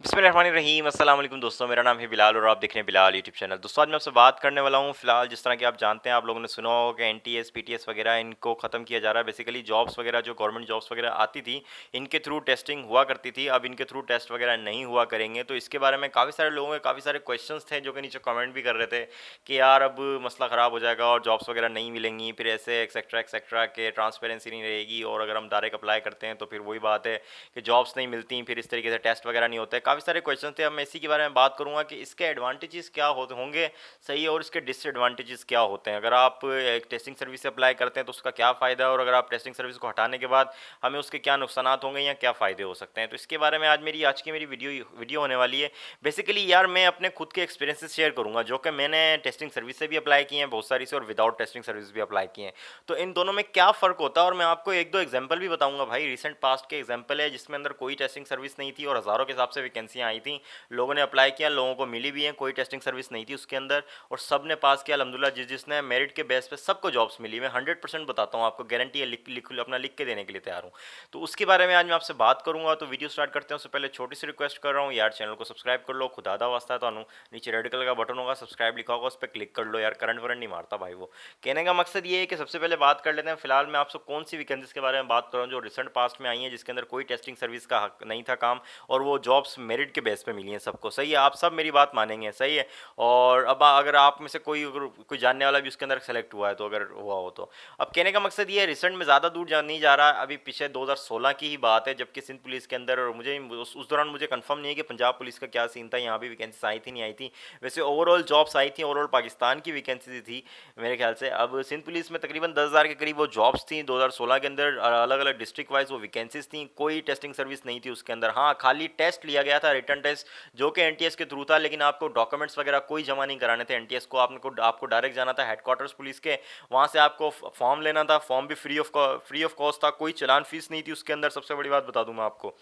बिस्मिल्लाहिर्रहमानिर्रहीम अस्सलाम वालेकुम दोस्तों, मेरा नाम है बिलाल और आप देख रहे हैं बिलाल यूट्यूब चैनल। दोस्तों आज मैं आपसे बात करने वाला हूँ। फिलहाल जिस तरह कि आप जानते हैं, आप लोगों ने सुना होगा कि एनटीएस पीटीएस वगैरह इनको ख़त्म किया जा रहा है। बेसिकली जॉब्स वगैरह जो गवर्नमेंट जॉब्स वगैरह आती थी, इनके थ्रू टेस्टिंग हुआ करती थी, अब इनके थ्रू टेस्ट वगैरह नहीं हुआ करेंगे। तो इसके बारे में काफ़ी सारे लोगों के काफ़ी सारे क्वेश्चन थे जो कि नीचे कमेंट भी कर रहे थे कि यार अब मसला ख़राब हो जाएगा और जॉब्स वगैरह नहीं मिलेंगी, फिर ऐसे एक्सेट्रा के ट्रांसपेरेंसी नहीं रहेगी, और अगर हम डायरेक्ट अप्लाई करते हैं तो फिर वही बात है कि जॉब्स नहीं मिलती, फिर इस तरीके से टेस्ट वगैरह नहीं होते। काफ़ी सारे क्वेश्चन थे। अब मैं इसी के बारे में बात करूंगा कि इसके एडवांटेजेस क्या होते होंगे सही है, और इसके डिसएडवांटेजेस क्या होते हैं। अगर आप एक टेस्टिंग सर्विस से अप्लाई करते हैं तो उसका क्या फ़ायदा है, और अगर आप टेस्टिंग सर्विस को हटाने के बाद हमें उसके क्या नुकसान होंगे या क्या फ़ायदे हो सकते हैं, तो इसके बारे में आज की मेरी वीडियो होने वाली है। बेसिकली यार मैं अपने खुद के एक्सपीरियंसेस शेयर करूंगा जो कि मैंने टेस्टिंग सर्विस से भी अप्लाई किए हैं बहुत सारी से, और विदाउट टेस्टिंग सर्विस भी अप्लाई किए हैं। तो इन दोनों में क्या फ़र्क होता है, और मैं आपको एक दो एग्जाम्पल भी बताऊंगा भाई। रिसेंट पास्ट के एग्जाम्पल है जिसमें अंदर कोई टेस्टिंग सर्विस नहीं थी और हज़ारों के हिसाब से वैकेंसियाँ आई थी, लोगों ने अप्लाई किया, लोगों को मिली भी हैं, कोई टेस्टिंग सर्विस नहीं थी उसके अंदर, और सब ने पास किया अल्हम्दुलिल्लाह। जिसने मेरिट के बेस पे सबको जॉब्स मिली। मैं 100% बताता हूँ आपको, गारंटी है, अपना लिख के देने के लिए तैयार हूँ। तो उसके बारे में आज मैं आपसे बात करूंगा। तो वीडियो स्टार्ट करते हैं उससे पहले छोटी सी रिक्वेस्ट कर रहा हूँ यार, चैनल को सब्सक्राइब कर लो, खुदा दा वास्ता है तो नीचे रेड कलर का बटन होगा, सब्सक्राइब लिखा होगा, उस पर क्लिक कर लो यार। करंट वरंट नहीं मारता भाई वो। कहने का मकसद ये है कि सबसे पहले बात कर लेते हैं फिलहाल मैं आपसे कौन सी वैकेंसीज के बारे में बात कर रहा हूँ जो रिसेंट पास्ट में आई हैं, जिसके अंदर कोई टेस्टिंग सर्विस का हक नहीं था काम, और वो जॉब्स मेरिट के बेस पे मिली हैं सबको। सही है, आप सब मेरी बात मानेंगे, सही है। और अब अगर आप में से कोई जानने वाला भी उसके अंदर सेलेक्ट हुआ है, तो अगर हुआ हो तो अब कहने का मकसद ये है, रिसेंट में ज़्यादा दूर नहीं जा रहा है, अभी पीछे 2016 की ही बात है, जबकि सिंध पुलिस के अंदर, और मुझे उस दौरान मुझे कंफर्म नहीं है कि पंजाब पुलिस का क्या सीन था, यहाँ भी वैकेंसीज आई थी नहीं आई थी। वैसे ओवरऑल जॉब्स आई थी, ओवरऑल पाकिस्तान की वैकेंसी थी मेरे ख्याल से। अब सिंध पुलिस में तकरीबन 10,000 के करीब वो जॉब्स थी 2016 के अंदर, अलग अलग डिस्ट्रिक्ट वाइज वो वैकेंसीज थी। कोई टेस्टिंग सर्विस नहीं थी उसके अंदर, हाँ खाली टेस्ट लिया गया था, रिटर्न टेस्ट, जो कि एनटीएस के थ्रू था, लेकिन आपको डॉक्यूमेंट्स वगैरह कोई जमा नहीं कराने थे एनटीएस को। आपको डायरेक्ट जाना था हेडक्वार्टर्स पुलिस के, वहाँ से आपको फॉर्म लेना था। फॉर्म भी फ्री ऑफ कॉस्ट था, कोई चलान फीस नहीं थी उसके अंदर। सबसे बड़ी बात बता दूं मैं आपको,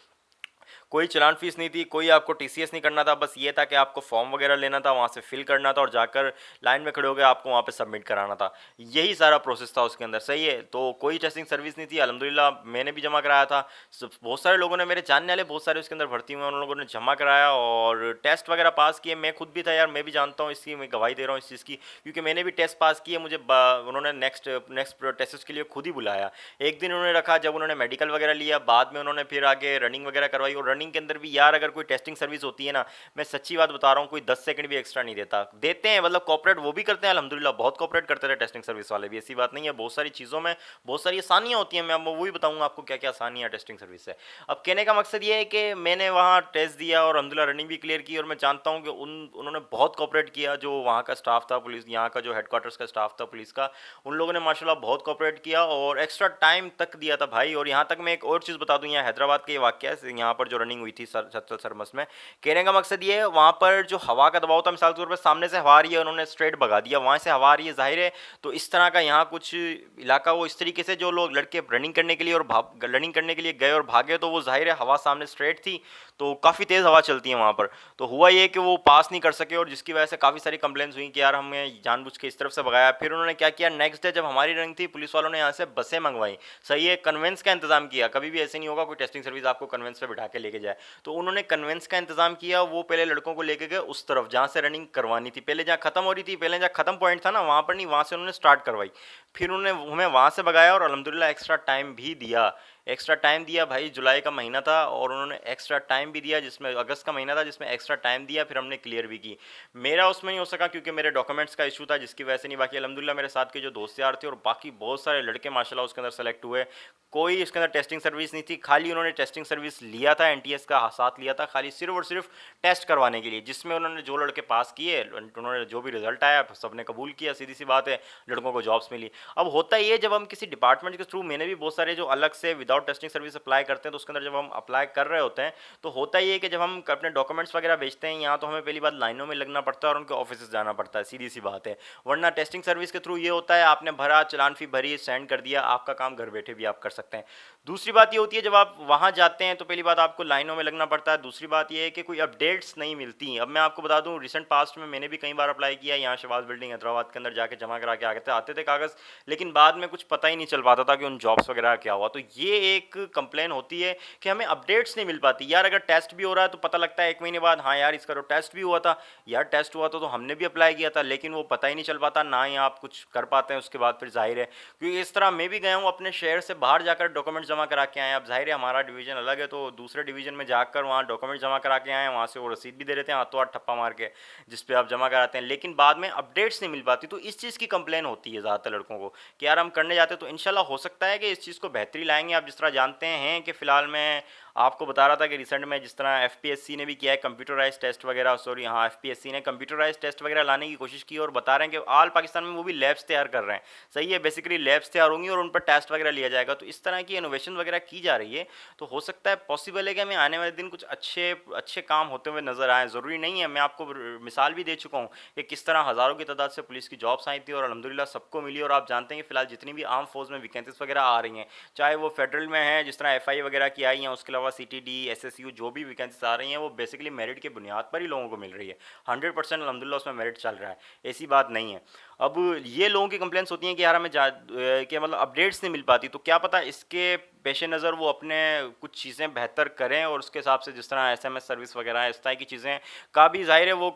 कोई चलान फीस नहीं थी, कोई आपको टीसीएस नहीं करना था, बस ये था कि आपको फॉर्म वगैरह लेना था, वहाँ से फिल करना था, और जाकर लाइन में खड़े हो गए, आपको वहाँ पे सबमिट कराना था। यही सारा प्रोसेस था उसके अंदर, सही है। तो कोई टेस्टिंग सर्विस नहीं थी अल्हम्दुलिल्लाह। मैंने भी जमा कराया था, बहुत सारे लोगों ने, मेरे जानने वाले बहुत सारे उसके अंदर भर्ती हुए, उन लोगों ने जमा कराया और टेस्ट वगैरह पास किए। मैं खुद भी था यार, मैं भी जानता हूँ इसकी, मैं गवाही दे रहा हूँ इस चीज़ की, क्योंकि मैंने भी टेस्ट पास किए। मुझे उन्होंने नेक्स्ट नेक्स्ट टेस्ट के लिए खुद ही बुलाया। एक दिन उन्होंने रखा जब उन्होंने मेडिकल वगैरह लिया, बाद में उन्होंने फिर आगे रनिंग वगैरह करवाई, और रनिंग के अंदर भी यार अगर कोई टेस्टिंग सर्विस होती है ना, मैं सच्ची बात बता रहा हूँ, कोई 10 सेकंड भी एक्स्ट्रा नहीं देता। देते हैं मतलब कॉपरेट वो भी करते हैं अल्हम्दुलिल्लाह, बहुत कॉपरेट करते रहे टेस्टिंग सर्विस वाले भी, ऐसी बात नहीं है। बहुत सारी चीज़ों में बहुत सारी आसानियाँ होती हैं, मैं अब वही बताऊँगा आपको क्या क्या आसानियाँ टेस्टिंग सर्विस से। अब कहने का मकसद ये है कि मैंने वहाँ टेस्ट दिया और अल्हम्दुलिल्लाह रनिंग भी क्लियर की, और मैं जानता हूँ कि उन्होंने बहुत कॉपरेट किया। जो वहाँ का स्टाफ था पुलिस, यहाँ का जो हेडक्वार्टर्स का स्टाफ था पुलिस का, उन लोगों ने माशाल्लाह बहुत कॉपरेट किया और एक्स्ट्रा टाइम तक दिया था भाई। और यहाँ तक मैं एक और चीज़ बता दूँ, यहाँ हैदराबाद के वाक़या है, यहाँ पर जो रनिंग हुई थी सरमस में, कहने का मकसद ये है, वहाँ पर जो हवा का दबाव था, मिसाल के तौर पर सामने से हवा आ रही है, उन्होंने स्ट्रेट भगा दिया, वहाँ से हवा आ रही है, जाहिर है। तो इस तरह का यहाँ कुछ इलाका वो इस तरीके से, जो लोग लड़के रनिंग करने के लिए और रनिंग करने के लिए गए और भागे, तो वो जाहिर है हवा सामने स्ट्रेट थी, तो काफ़ी तेज़ हवा चलती है वहाँ पर। तो हुआ ये कि वो पास नहीं कर सके, और जिसकी वजह से काफ़ी सारी कंप्लेंट्स हुई कि यार हमें जानबूझ के इस तरफ से भगाया। फिर उन्होंने क्या किया, नेक्स्ट डे जब हमारी रनिंग थी, पुलिस वालों ने यहाँ से बसें मंगवाई, सही है, कन्वेंस का इंतजाम किया। कभी भी ऐसे नहीं होगा कोई टेस्टिंग सर्विस आपको कन्वेंस पे बिठा के लेके जाए, तो उन्होंने कन्वेंस का इंतजाम किया। वो पहले लड़कों को लेके गए उस तरफ जहाँ से रनिंग करवानी थी, पहले जहाँ खत्म हो रही थी, पहले जहाँ खत्म पॉइंट था ना, वहाँ पर नहीं, वहाँ से उन्होंने स्टार्ट करवाई। फिर उन्होंने हमें वहाँ से भगाया, और अल्हम्दुलिल्लाह एक्स्ट्रा टाइम भी दिया। एक्स्ट्रा टाइम दिया भाई, जुलाई का महीना था और उन्होंने एक्स्ट्रा टाइम भी दिया, जिसमें अगस्त का महीना था, जिसमें एक्स्ट्रा टाइम दिया, फिर हमने क्लियर भी की। मेरा उसमें नहीं हो सका क्योंकि मेरे डॉक्यूमेंट्स का इशू था, जिसकी वजह से नहीं। बाकी अल्हम्दुलिल्लाह मेरे साथ के जो दोस्त यार थे और बाकी बहुत सारे लड़के माशाल्लाह उसके अंदर सेलेक्ट हुए। कोई इसके अंदर टेस्टिंग सर्विस नहीं थी, खाली उन्होंने टेस्टिंग सर्विस लिया था, एनटीएस का साथ लिया था, खाली सिर्फ और सिर्फ टेस्ट करवाने के लिए, जिसमें उन्होंने जो लड़के पास किए, उन्होंने जो भी रिजल्ट आया सबने कबूल किया, सीधी सी बात है, लड़कों को जॉब्स मिली। अब होता ये, जब हम किसी डिपार्टमेंट के थ्रू, मैंने भी बहुत सारे जो अलग से विदाउट टेस्टिंग सर्विस अप्लाई करते हैं, तो उसके अंदर जब हम अप्लाई कर रहे होते हैं, तो होता ये कि जब हम अपने डॉक्यूमेंट्स वगैरह भेजते हैं यहाँ, तो हमें पहली बात लाइनों में लगना पड़ता है और उनके ऑफिस जाना पड़ता है, सीधी सी बात है। वरना टेस्टिंग सर्विस के थ्रू ये होता है, आपने भरा, चलान फी भरी, सेंड कर दिया, आपका काम घर बैठे भी आप कर सकते हैं। दूसरी बात ये होती है, जब आप वहाँ जाते हैं तो पहली बात आपको लाइनों में लगना पड़ता है। दूसरी बात ये है कि कोई अपडेट्स नहीं मिलती। अब मैं आपको बता दूँ, रिसेंट पास्ट में मैंने भी कई बार अप्लाई किया, यहाँ शहबाज बिल्डिंग हैदराबाद के अंदर जाके जमा करा के आते थे कागज़, लेकिन बाद में कुछ पता ही नहीं चल पाता था कि उन जॉब्स वगैरह क्या हुआ। तो ये एक कंप्लेन होती है कि हमें अपडेट्स नहीं मिल पाती। यार अगर टेस्ट भी हो रहा है तो पता लगता है 1 महीने बाद, हाँ यार इसका तो टेस्ट भी हुआ था। यार टेस्ट हुआ था तो हमने भी अप्लाई किया था, लेकिन वो पता ही नहीं चल पाता, ना ही आप कुछ कर पाते हैं उसके बाद फिर ज़ाहिर है। क्योंकि इस तरह मैं भी गया हूँ अपने शहर से बाहर जाकर डॉक्यूमेंट जमा करा के आए हैं। अब ज़ाहिर है हमारा डिवीज़न अलग है, तो दूसरे डिवीज़न में जाकर वहाँ डॉक्यूमेंट जमा करा के आए हैं, वहाँ से वो रसीद भी दे देते हैं हाथों हाथ ठप्पा मार के, जिस पे आप जमा कराते हैं, लेकिन बाद में अपडेट्स नहीं मिल पाती। तो इस चीज़ की कंप्लेन होती है ज़्यादातर लड़कों को कि यार हम करने जाते हैं, तो इंशाल्लाह हो सकता है कि इस चीज़ को बेहतरी लाएंगे। आप जिस तरह जानते हैं कि फ़िलहाल मैं आपको बता रहा था कि रिसेंट में जिस तरह एफपीएससी ने भी किया है कंप्यूटराइज टेस्ट वगैरह, सॉरी हाँ एफपीएससी ने कंप्यूटराइज टेस्ट वगैरह लाने की कोशिश की, और बता रहे हैं कि ऑल पाकिस्तान में वो भी लैब्स तैयार कर रहे हैं। सही है, बेसिकली लैब्स तैयार होंगी और उन पर टेस्ट वगैरह लिया जाएगा। तो इस तरह की इनोवेशन वगैरह की जा रही है, तो हो सकता है पॉसिबल है कि हमें आने वाले दिन कुछ अच्छे अच्छे काम होते हुए नजर आए। ज़रूरी नहीं है, मैं आपको मिसाल भी दे चुका हूँ कि किस तरह हज़ारों की तादाद से पुलिस की जॉब्स आई थी और अल्हम्दुलिल्लाह सबको मिली। और आप जानते हैं कि फिलहाल जितनी भी आर्म फोर्स में वैकेंसीज वगैरह आ रही हैं, चाहे वो फेडरल में है जिस तरह एफआई वगैरह की आई हैं, उसके अलावा सीटीडी एसएसयू जो भी वैकेंसीज आ रही हैं वो बेसिकली मेरिट के बुनियाद पर ही लोगों को मिल रही है। 100% अल्हम्दुलिल्लाह उसमें मेरिट चल रहा है, ऐसी बात नहीं है। अब ये लोगों की कंप्लेंट्स होती हैं कि यार हमें कि मतलब अपडेट्स नहीं मिल पाती, तो क्या पता इसके पेश नज़र वो अपने कुछ चीज़ें बेहतर करें और उसके हिसाब से जिस तरह एसएमएस सर्विस वगैरह इस तरह की चीज़ें का भी ज़ाहिर है वो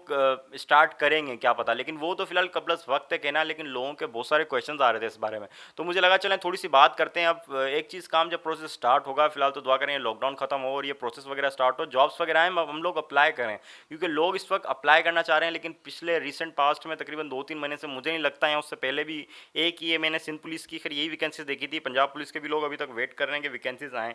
स्टार्ट करेंगे, क्या पता। लेकिन वो तो फिलहाल कबल वक्त है कहना, लेकिन लोगों के बहुत सारे क्वेश्चंस आ रहे थे इस बारे में, तो मुझे लगा चलें थोड़ी सी बात करते हैं। अब एक चीज़ काम जब प्रोसेस स्टार्ट होगा, फिलहाल तो दुआ करें लॉकडाउन खत्म हो और ये प्रोसेस वगैरह स्टार्ट हो, जॉब्स वगैरह हैं, अब हम लोग अप्लाई करें, क्योंकि लोग इस वक्त अप्लाई करना चाह रहे हैं। लेकिन पिछले रिसेंट पास्ट में तकरीबन 2-3 महीने से मुझे नहीं लगता है, उससे पहले भी एक ये मैंने सिंध पुलिस की खैर यही वैकेंसीज देखी थी, पंजाब पुलिस के भी लोग अभी तक वेट कर रहे हैं कि वैकेंसीज आएँ।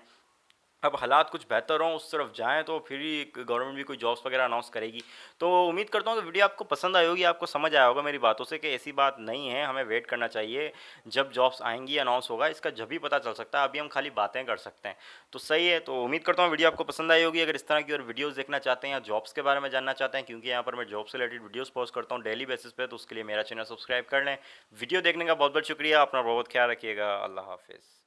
अब हालात कुछ बेहतर हों, उस तरफ जाएँ तो फिर ही गवर्नमेंट भी कोई जॉब्स वगैरह अनाउंस करेगी। तो उम्मीद करता हूँ कि वीडियो आपको पसंद आई होगी, आपको समझ आया होगा मेरी बातों से कि ऐसी बात नहीं है, हमें वेट करना चाहिए। जब जॉब्स आएँगी अनाउंस होगा, इसका जब भी पता चल सकता है, अभी हम खाली बातें कर सकते हैं। तो सही है, तो उम्मीद करता हूँ वीडियो आपको पसंद आई होगी। अगर इस तरह की और वीडियोज़ देखना चाहते हैं या जॉब्स के बारे में जानना चाहते हैं, क्योंकि यहाँ पर मैं जॉब से रिलेटेड वीडियोज़ पोस्ट करता हूँ डेली बेसिस पे, तो उसके लिए मेरा चैनल सब्सक्राइब कर लें। वीडियो देखने का बहुत बहुत शुक्रिया, अपना बहुत ख्याल रखिएगा। अल्लाह हाफिज़।